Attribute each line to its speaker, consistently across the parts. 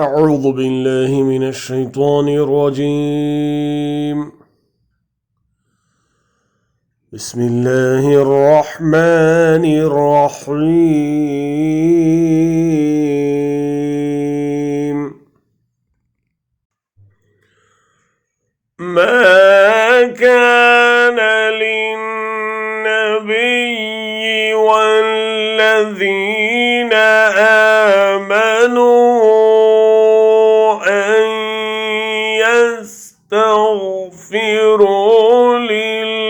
Speaker 1: أعوذ بالله من الشيطان الرجيم. بسم الله الرحمن الرحيم. ما كان للنبي والذين آمنوا أن يستغفروا للمشركين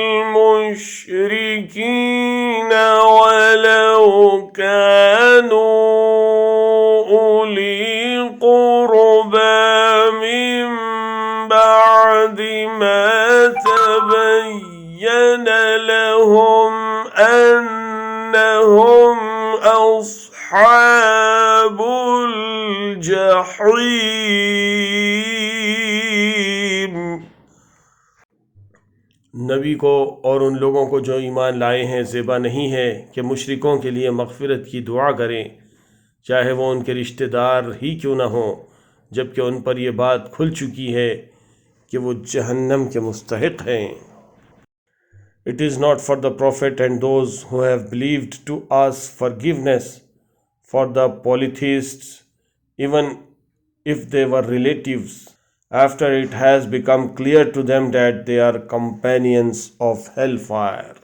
Speaker 1: ولو كانوا أولي قربى من بعد ما تبين لهم أنهم أصحاب الجحيم. नबी को और उन लोगों को जो ईमान लाए हैं ज़ेबा नहीं है कि मुशरिकों के लिए मग़फ़िरत की दुआ करें, चाहे वो उनके रिश्तेदार ही क्यों ना हों, जबकि उन पर यह बात खुल चुकी है कि वो जहन्नम के मुस्तहिक़ हैं. It is not for the Prophet and those who have believed to ask forgiveness for the polytheists, even if they were relatives, after it has become clear to them that they are companions of hellfire.